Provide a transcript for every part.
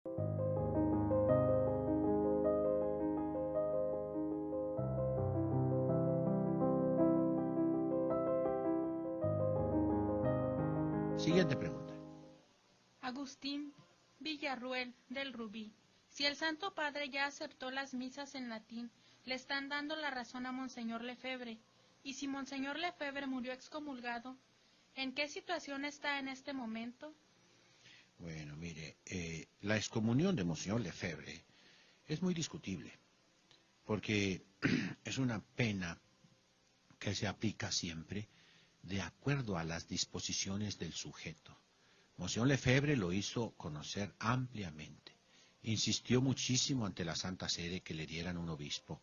Siguiente pregunta. Agustín Villarruel, del Rubí. Si el Santo Padre ya aceptó las misas en latín, le están dando la razón a Monseñor Lefebvre. Y si Monseñor Lefebvre murió excomulgado, ¿en qué situación está en este momento? Bueno, mire, la excomunión de Monseñor Lefebvre es muy discutible, porque es una pena que se aplica siempre de acuerdo a las disposiciones del sujeto. Monseñor Lefebvre lo hizo conocer ampliamente. Insistió muchísimo ante la Santa Sede que le dieran un obispo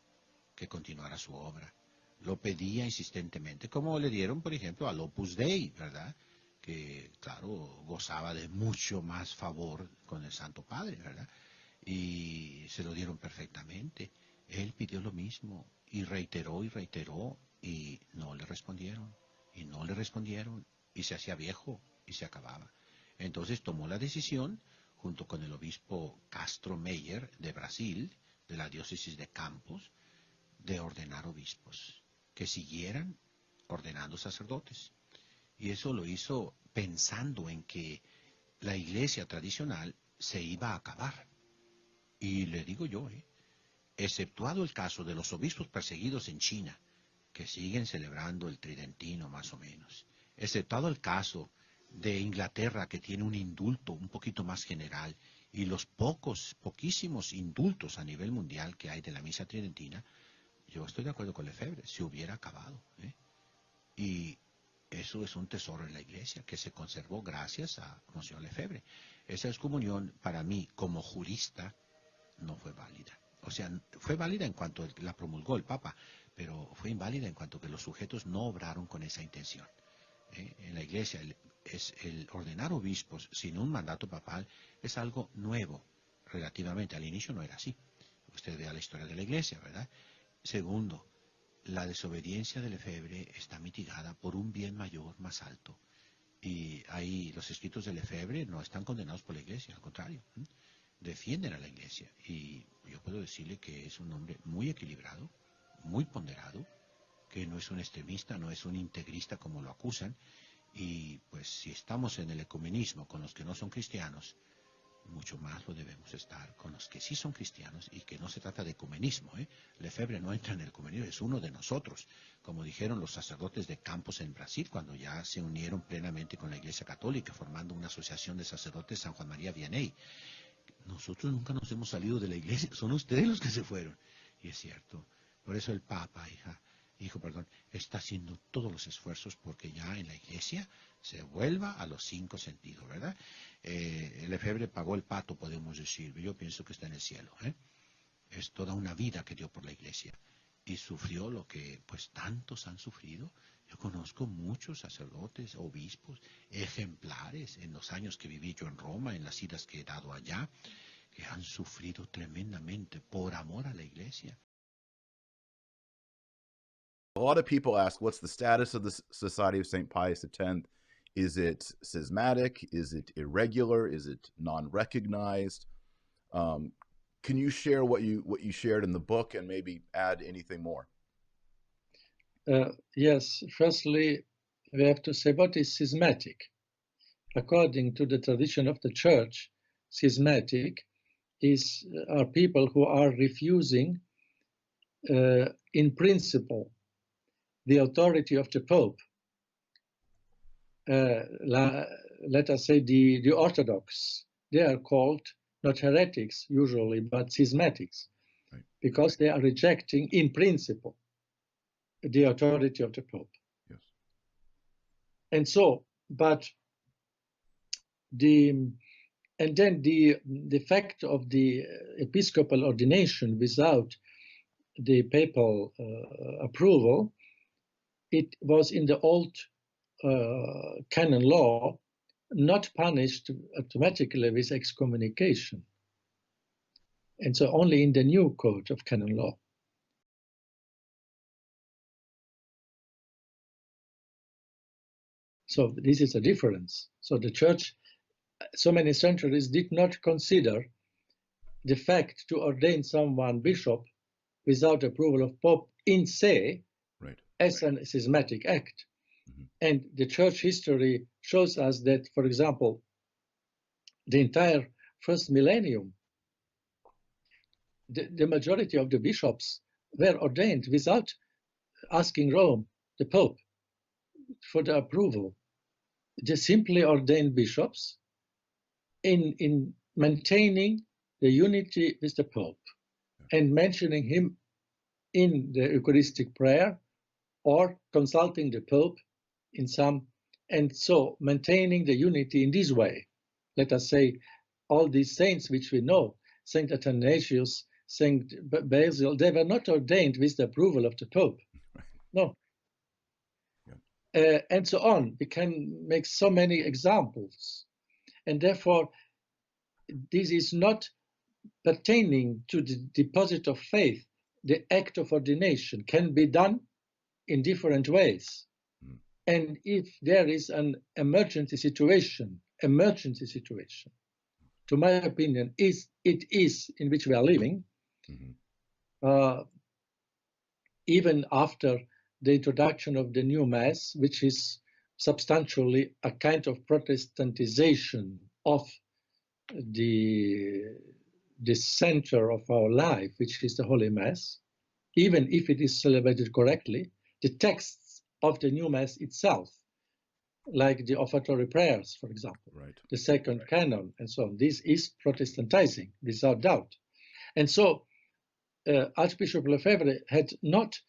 que continuara su obra. Lo pedía insistentemente, como le dieron, por ejemplo, al Opus Dei, ¿verdad? Que, claro, gozaba de mucho más favor con el Santo Padre, ¿verdad? Y se lo dieron perfectamente. Él pidió lo mismo y reiteró y no le respondieron, y no le respondieron, y se hacía viejo y se acababa. Entonces tomó la decisión, junto con el obispo Castro Meyer de Brasil, de la diócesis de Campos, de ordenar obispos, que siguieran ordenando sacerdotes. Y eso lo hizo pensando en que la iglesia tradicional se iba a acabar. Y le digo yo, exceptuado el caso de los obispos perseguidos en China, que siguen celebrando el tridentino más o menos, exceptuado el caso de Inglaterra, que tiene un indulto un poquito más general, y los poquísimos indultos a nivel mundial que hay de la misa tridentina, yo estoy de acuerdo con Lefebvre, se hubiera acabado. Y eso es un tesoro en la iglesia, que se conservó gracias a Monseñor Lefebvre. Esa excomunión, para mí, como jurista, no fue válida. O sea, fue válida en cuanto la promulgó el Papa, pero fue inválida en cuanto que los sujetos no obraron con esa intención. En la iglesia, el ordenar obispos sin un mandato papal es algo nuevo, relativamente. Al inicio no era así. Usted vea la historia de la iglesia, ¿verdad? Segundo, la desobediencia de Lefebvre está mitigada por un bien mayor más alto. Y ahí los escritos de Lefebvre no están condenados por la iglesia, al contrario, defienden a la iglesia. Y yo puedo decirle que es un hombre muy equilibrado, muy ponderado, que no es un extremista, no es un integrista como lo acusan. Y pues si estamos en el ecumenismo con los que no son cristianos, mucho más lo debemos estar con los que sí son cristianos, y que no se trata de ecumenismo. Lefebvre no entra en el ecumenismo, es uno de nosotros, como dijeron los sacerdotes de Campos en Brasil, cuando ya se unieron plenamente con la Iglesia Católica, formando una asociación de sacerdotes San Juan María Vianney. Nosotros nunca nos hemos salido de la iglesia, son ustedes los que se fueron. Y es cierto. Por eso el Papa, hijo, está haciendo todos los esfuerzos porque ya en la iglesia se vuelva a los 5 sentidos, ¿verdad? Lefebvre pagó el pato, podemos decir. Yo pienso que está en el cielo. Es toda una vida que dio por la iglesia. Y sufrió lo que pues tantos han sufrido. Yo conozco muchos sacerdotes, obispos, ejemplares en los años que viví yo en Roma, en las idas que he dado allá, que han sufrido tremendamente por amor a la iglesia. A lot of people ask, what's the status of the Society of St. Pius X? Is it schismatic? Is it irregular? Is it non-recognized? Can you share what you shared in the book and maybe add anything more? Yes, firstly, we have to say what is schismatic. According to the tradition of the Church, schismatic are people who are refusing, in principle, the authority of the Pope. Let us say the Orthodox, they are called not heretics usually, but schismatics, right, because they are rejecting, in principle, the authority of the Pope. Yes. And so, but the fact of the episcopal ordination without the papal approval, it was in the old canon law not punished automatically with excommunication. And so only in the new code of canon law. So this is a difference. So the Church, so many centuries, did not consider the fact to ordain someone bishop without approval of Pope in se Right. as a schismatic act. And the church history shows us that, for example, the entire first millennium, the majority of the bishops were ordained without asking Rome, the Pope, for the approval. They simply ordained bishops in maintaining the unity with the Pope and mentioning him in the Eucharistic prayer or consulting the Pope in some, and so maintaining the unity in this way. Let us say all these saints which we know, Saint Athanasius, Saint Basil, they were not ordained with the approval of the Pope. No. And so on. We can make so many examples. And therefore, this is not pertaining to the deposit of faith. The act of ordination can be done in different ways. And if there is an emergency situation, to my opinion, it is in which we are living, even after the introduction of the new Mass, which is substantially a kind of Protestantization of the center of our life, which is the Holy Mass, even if it is celebrated correctly, the texts of the new Mass itself, like the offertory prayers, for example, the second canon, and so on, this is Protestantizing, without doubt. And so Archbishop Lefebvre had not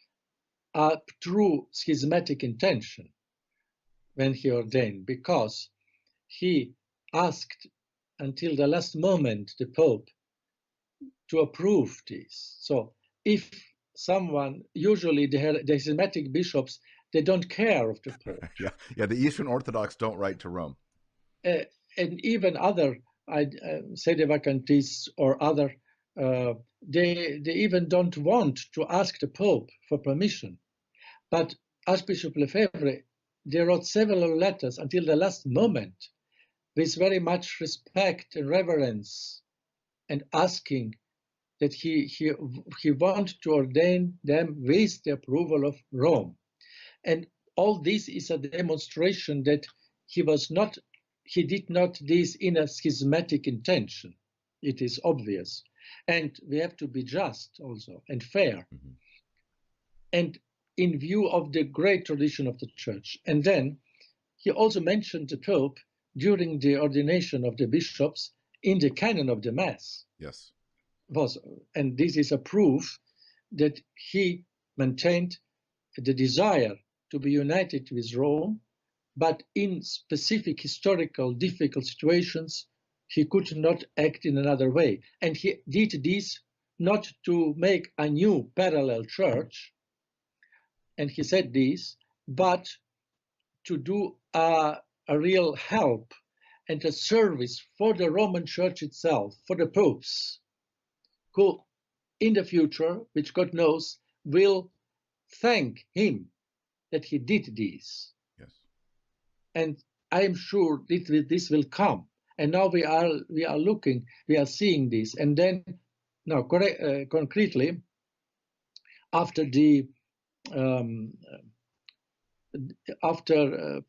a true schismatic intention when he ordained, because he asked until the last moment the Pope to approve this. So if someone, usually the schismatic bishops, they don't care of the Pope. Yeah, the Eastern Orthodox don't write to Rome. And even other sedevacantists or other, they even don't want to ask the Pope for permission. But Archbishop Lefebvre, they wrote several letters until the last moment with very much respect and reverence, and asking that he wanted to ordain them with the approval of Rome. And all this is a demonstration that he did not this in a schismatic intention. It is obvious. And we have to be just also and fair. And in view of the great tradition of the church. And then he also mentioned the Pope during the ordination of the bishops in the canon of the Mass. Yes. And this is a proof that he maintained the desire to be united with Rome, but in specific historical difficult situations, he could not act in another way. And he did this not to make a new parallel church, and he said this, but to do a real help and a service for the Roman Church itself, for the popes, who in the future, which God knows, will thank him that he did this. Yes. And I am sure this will come. And now we are looking, we are seeing this. And then, now concretely, after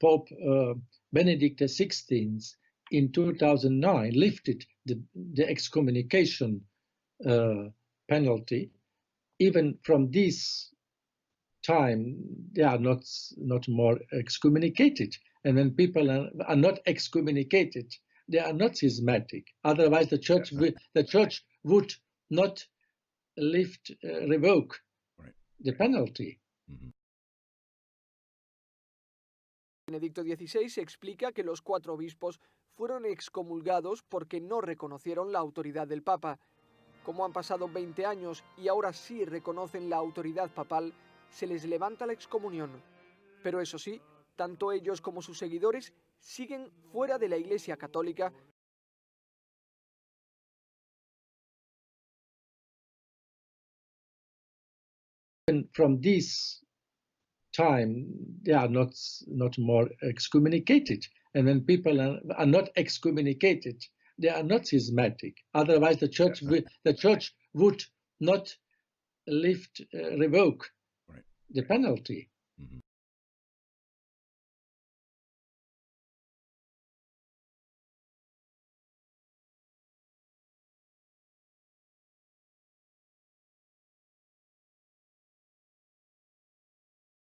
Pope Benedict XVI in 2009 lifted the excommunication penalty, even from this time they are not more excommunicated. And when people are not excommunicated, they are not schismatic. Otherwise, the church would not revoke the penalty. Benedicto XVI explica que los 4 obispos fueron excomulgados porque no reconocieron la autoridad del Papa. Como han pasado 20 años y ahora sí reconocen la autoridad papal, se les levanta la excomunión. Pero eso sí, tanto ellos como sus seguidores siguen fuera de la Iglesia Católica. And from this time, they are not more excommunicated. And when people are not excommunicated, they are not schismatic. Otherwise, the church would not revoke Right. the penalty.